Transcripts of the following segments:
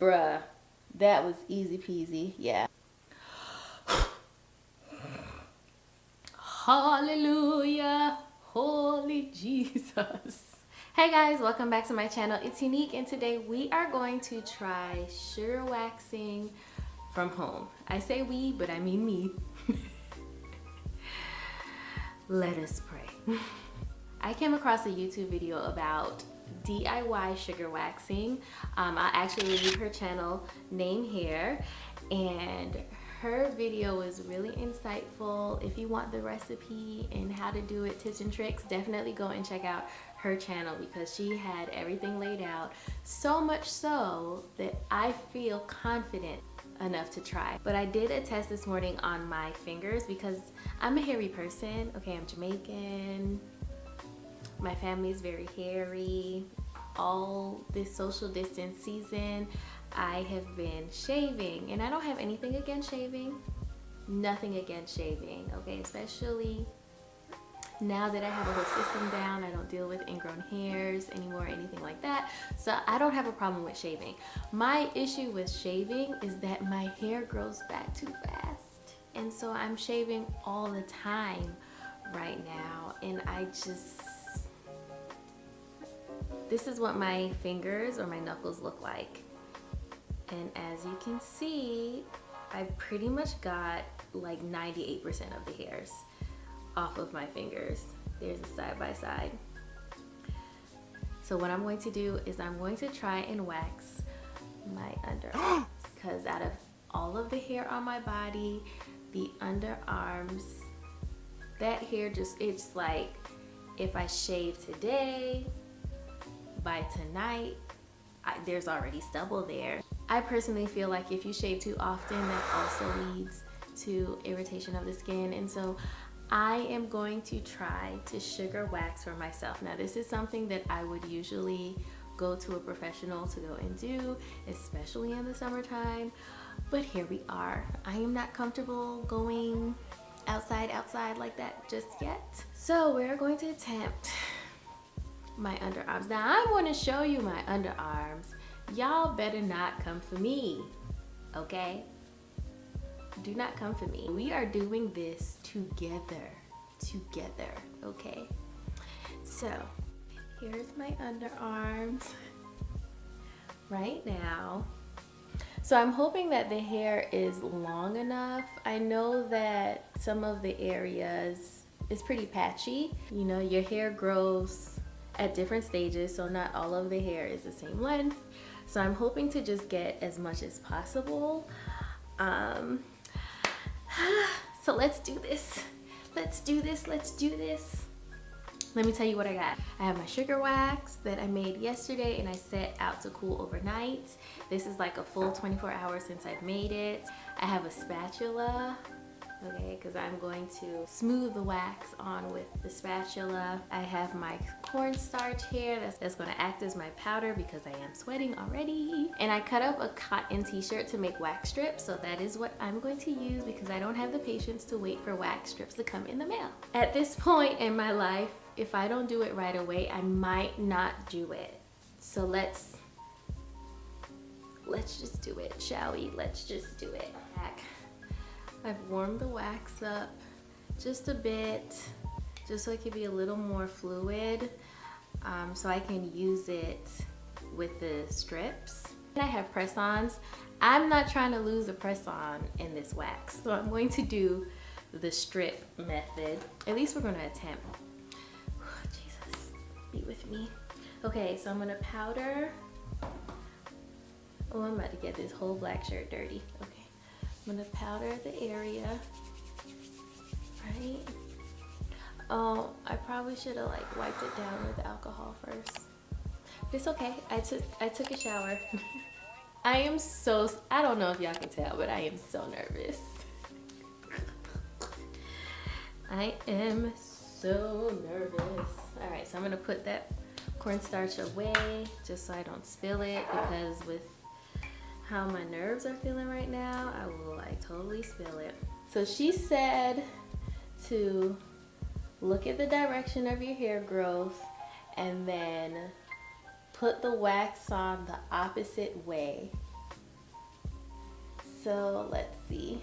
Bruh, that was easy peasy. Yeah. Hallelujah. Holy Jesus. Hey guys, welcome back to my channel. It's Unique, and today we are going to try sugar waxing from home. I say we, but I mean me. Let us pray. I came across a YouTube video about DIY sugar waxing. I'll actually leave her channel name here, and her video is really insightful. If you want the recipe and how to do it, tips and tricks, definitely go and check out her channel because she had everything laid out, so much so that I feel confident enough to try. But I did a test this morning on my fingers because I'm a hairy person. Okay, I'm Jamaican. My family is very hairy. All this social distance season, I have been shaving, and I don't have anything against shaving. Nothing against shaving, okay? Especially now that I have a whole system down, I don't deal with ingrown hairs anymore, anything like that. So I don't have a problem with shaving. My issue with shaving is that my hair grows back too fast. And so I'm shaving all the time right now, and this is what my fingers or my knuckles look like. And as you can see, I pretty much got like 98% of the hairs off of my fingers. There's a side by side. So what I'm going to do is I'm going to try and wax my underarms because out of all of the hair on my body, the underarms, that hair it's like if I shave today, by tonight, there's already stubble there. I personally feel like if you shave too often, that also leads to irritation of the skin. And so I am going to try to sugar wax for myself. Now, this is something that I would usually go to a professional to go and do, especially in the summertime. But here we are. I am not comfortable going outside like that just yet. So we're going to attempt my underarms. Now I want to show you my underarms. Y'all better not come for me, okay? Do not come for me. We are doing this together, okay? So here's my underarms right now. So I'm hoping that the hair is long enough. I know that some of the areas is pretty patchy. You know, your hair grows at different stages, so not all of the hair is the same length. So I'm hoping to just get as much as possible. So let's do this. Let's do this. Let me tell you what I got. I have my sugar wax that I made yesterday and I set out to cool overnight. This is like a full 24 hours since I've made it. I have a spatula, okay, because I'm going to smooth the wax on with the spatula. I have my cornstarch here that's going to act as my powder because I am sweating already. And I cut up a cotton t-shirt to make wax strips, so that is what I'm going to use because I don't have the patience to wait for wax strips to come in the mail. At this point in my life, if I don't do it right away, I might not do it. So let's just do it, shall we? Let's just do it. I've warmed the wax up just a bit, just so it can be a little more fluid, so I can use it with the strips. And I have press-ons. I'm not trying to lose a press-on in this wax, so I'm going to do the strip method. At least we're going to attempt. Jesus, be with me. Okay, so I'm going to powder. Oh, I'm about to get this whole black shirt dirty. Okay. I'm gonna powder the area, right? Oh, I probably should have like wiped it down with alcohol first. But it's okay, I took a shower. I don't know if y'all can tell, but I am so nervous. I am so nervous. All right, so I'm gonna put that cornstarch away just so I don't spill it, because with how my nerves are feeling right now, I will like totally spill it. So she said to look at the direction of your hair growth and then put the wax on the opposite way So let's see.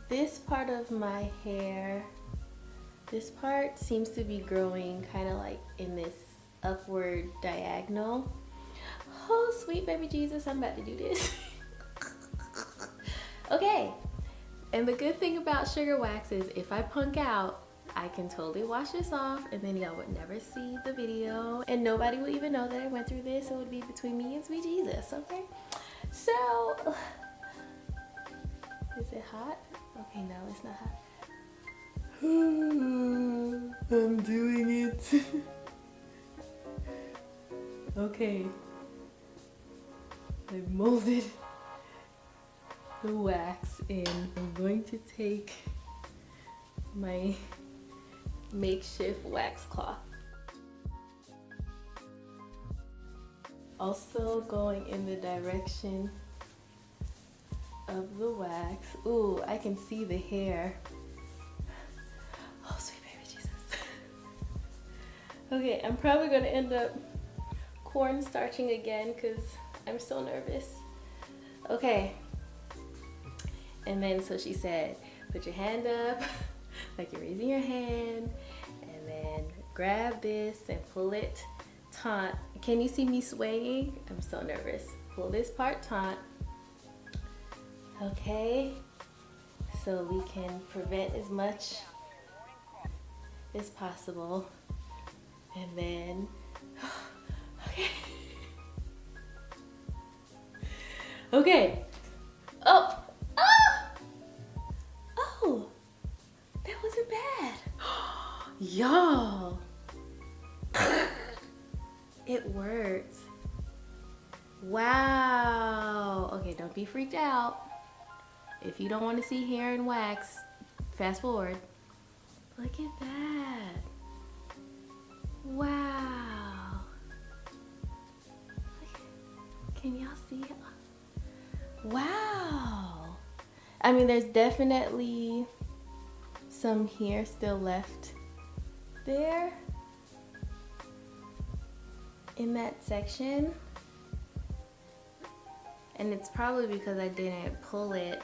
This part of my hair, this part seems to be growing kind of like in this upward diagonal. Oh, sweet baby Jesus, I'm about to do this. Okay, and the good thing about sugar wax is if I punk out, I can totally wash this off and then y'all would never see the video and nobody would even know that I went through this. It would be between me and sweet Jesus, okay? So, is it hot? Okay, no, it's not hot. I'm doing it. Okay. I molded the wax in. I'm going to take my makeshift wax cloth. Also going in the direction of the wax. Ooh, I can see the hair. Oh, sweet baby Jesus. Okay, I'm probably gonna end up cornstarching again because I'm so nervous. Okay. And then so she said, put your hand up like you're raising your hand, and then grab this and pull it taut. Can you see me swaying? I'm so nervous. Pull this part taut. Okay, so we can prevent as much as possible. And then, okay. Okay. Oh, oh, that wasn't bad. Y'all, it worked. Wow. Okay, don't be freaked out. If you don't want to see hair and wax, fast forward. Look at that. Wow. Can y'all see it? Wow. I mean, there's definitely some hair still left there in that section. And it's probably because I didn't pull it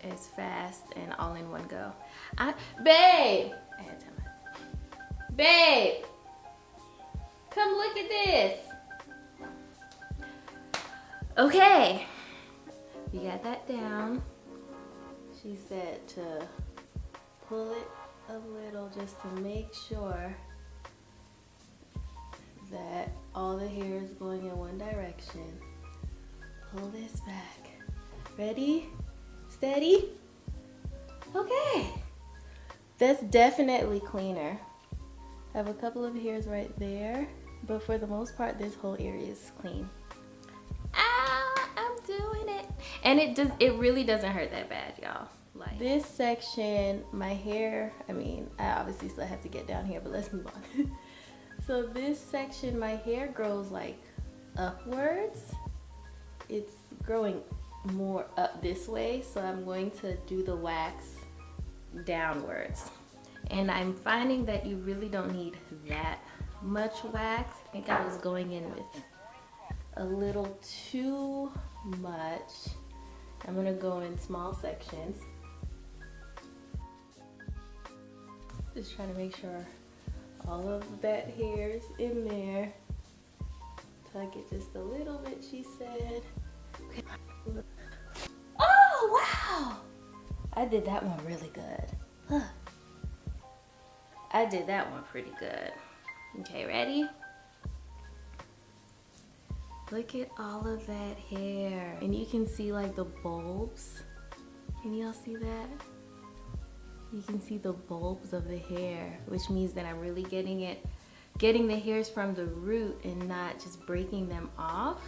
as fast and all in one go. Babe! I had time. Babe! Come look at this! Okay, we got that down. She said to pull it a little just to make sure that all the hair is going in one direction. Pull this back. Ready? Steady? Okay. That's definitely cleaner. I have a couple of hairs right there, but for the most part, this whole area is clean. I'm doing it. And it really doesn't hurt that bad, y'all. Like this section, my hair, I mean, I obviously still have to get down here, but let's move on. So this section, my hair grows like upwards. It's growing more up this way, so I'm going to do the wax downwards. And I'm finding that you really don't need that much wax. I think I was going in with a little too much. I'm gonna go in small sections. Just trying to make sure all of that hair is in there. Tuck it just a little bit, she said. Okay. Oh, wow! I did that one really good. Huh. I did that one pretty good. Okay, ready? Look at all of that hair. And you can see like the bulbs. Can y'all see that? You can see the bulbs of the hair, which means that I'm really getting the hairs from the root and not just breaking them off.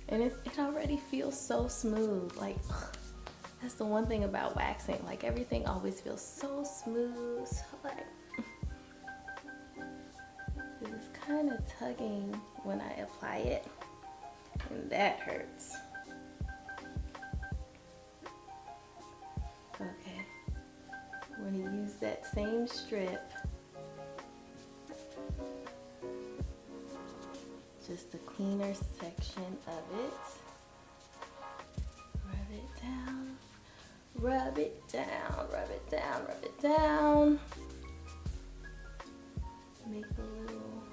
And it already feels so smooth. Like, that's the one thing about waxing. Like, everything always feels so smooth. So, like, it's kind of tugging when I apply it, and that hurts. Okay, I'm gonna use that same strip, just a cleaner section of it. down, rub it down, rub it down, rub it down. Make a little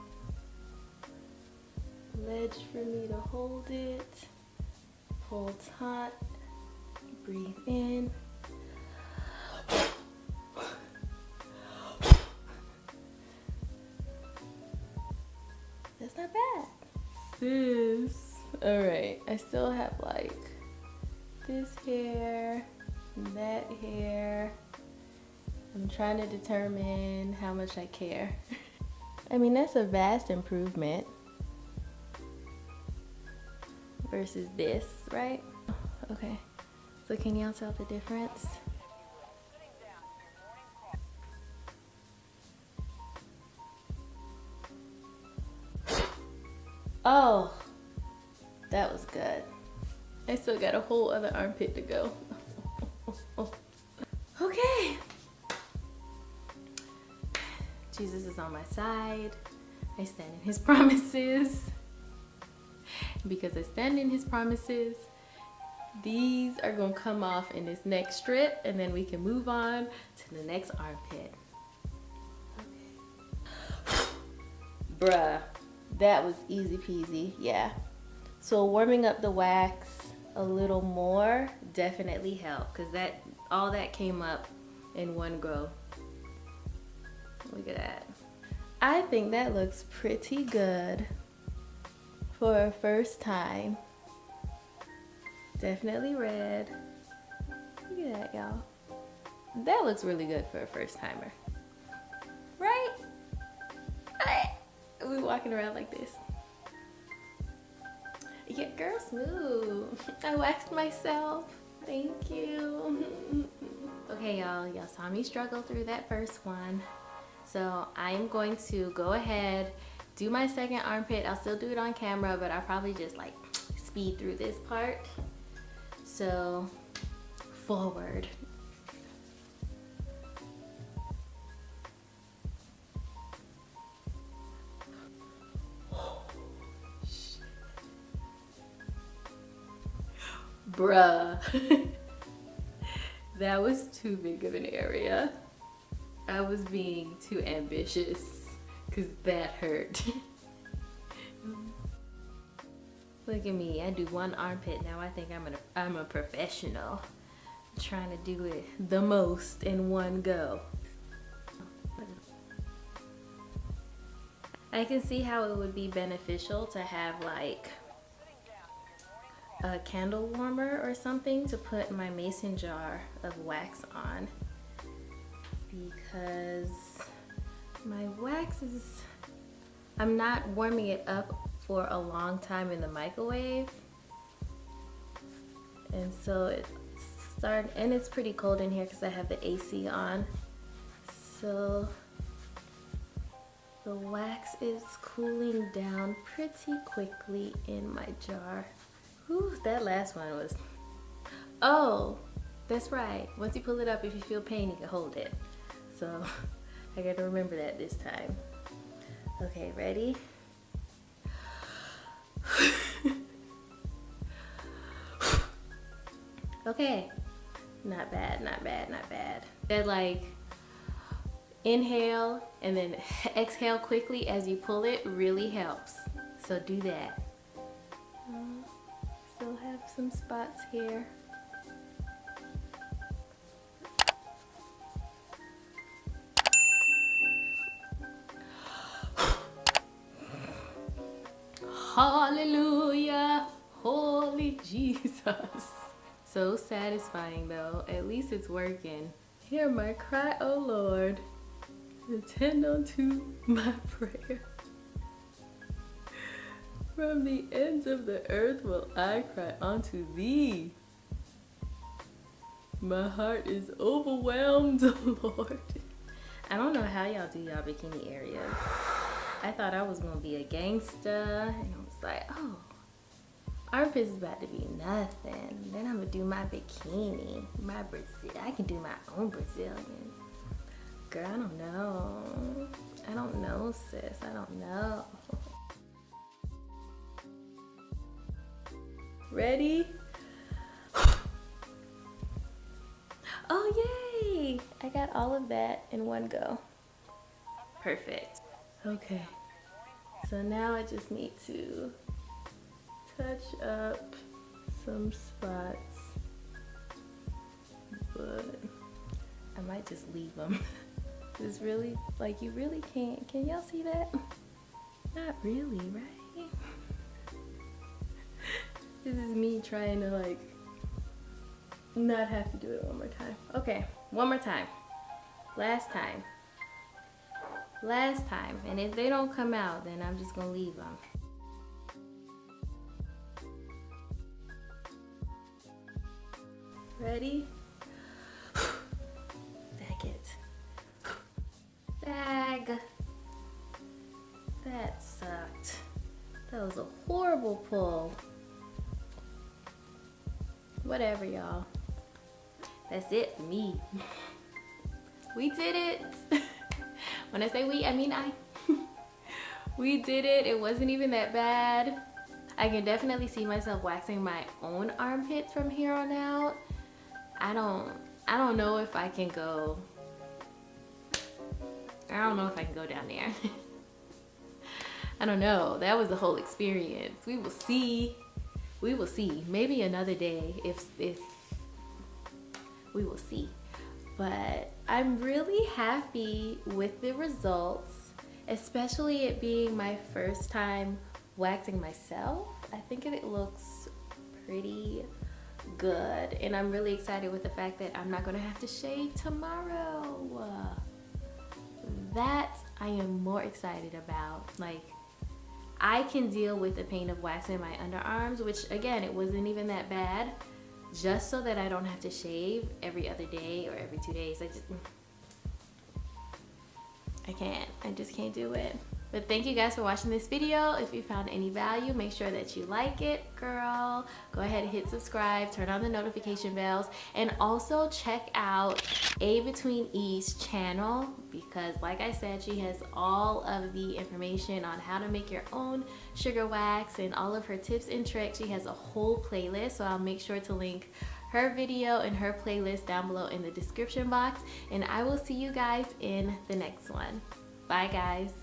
ledge for me to hold it. Pull taut, breathe in. That's not bad. Sis. All right, I still have like this hair, that hair. I'm trying to determine how much I care. I mean, that's a vast improvement versus this, right? Okay, so can y'all tell the difference? Oh, that was good. I still got a whole other armpit to go. Okay. Jesus is on my side. I stand in his promises. Because I stand in his promises, these are gonna come off in this next strip, and then we can move on to the next armpit. Okay. Bruh, that was easy peasy, yeah. So warming up the wax a little more definitely helped, because all that came up in one go. Look at that. I think that looks pretty good for a first time. Definitely red. Look at that, y'all. That looks really good for a first timer. Right? We walking around like this. Yeah, girl, smooth. I waxed myself. Thank you. Okay, y'all saw me struggle through that first one. So I'm going to go ahead, do my second armpit. I'll still do it on camera, but I'll probably just like speed through this part. So forward. Bruh. That was too big of an area. I was being too ambitious because that hurt. Look at me, I do one armpit now. I think I'm a professional. Trying to do it the most in one go. I can see how it would be beneficial to have like a candle warmer or something to put my mason jar of wax on, because my wax is, I'm not warming it up for a long time in the microwave, and so it's pretty cold in here because I have the AC on, so the wax is cooling down pretty quickly in my jar. Whew, that last one was, oh, that's right. Once you pull it up, if you feel pain, you can hold it. So I gotta remember that this time. Okay, ready? Okay, not bad, not bad, not bad. They're like, inhale and then exhale quickly as you pull it really helps. So do that. Still have some spots here. Hallelujah, holy Jesus. So satisfying though, at least it's working. Hear my cry, oh Lord. Attend unto my prayer. From the ends of the earth will I cry unto thee. My heart is overwhelmed, Lord. I don't know how y'all do y'all bikini areas. I thought I was gonna be a gangster, and I was like, oh, armpits is about to be nothing. Then I'm gonna do my bikini, my Brazil. I can do my own Brazilian. Girl, I don't know. I don't know, sis. I don't know. Ready? I got all of that in one go. Perfect. Okay, so now I just need to touch up some spots, but I might just leave them. It's really, like, you really can't, can y'all see that? Not really, right? This is me trying to, like, not have to do it one more time. Okay, one more time. Last time. Last time. And if they don't come out, then I'm just gonna leave them. Ready? Dag it. Dag. That sucked. That was a horrible pull. Whatever, y'all. That's it for me. We did it. When I say we, I mean I. We did it. It wasn't even that bad. I can definitely see myself waxing my own armpits from here on out. I don't know if I can go. I don't know if I can go down there. I don't know. That was the whole experience. We will see. We will see. Maybe another day if we will see. But I'm really happy with the results, especially it being my first time waxing myself. I think it looks pretty good, and I'm really excited with the fact that I'm not gonna have to shave tomorrow. That I am more excited about. Like, I can deal with the pain of waxing my underarms, which again, it wasn't even that bad, just so that I don't have to shave every other day or every 2 days. I just can't do it. But thank you guys for watching this video. If you found any value, make sure that you like it, girl. Go ahead and hit subscribe, turn on the notification bells, and also check out A Between E's channel, because like I said, she has all of the information on how to make your own sugar wax and all of her tips and tricks. She has a whole playlist, so I'll make sure to link her video and her playlist down below in the description box, and I will see you guys in the next one. Bye guys.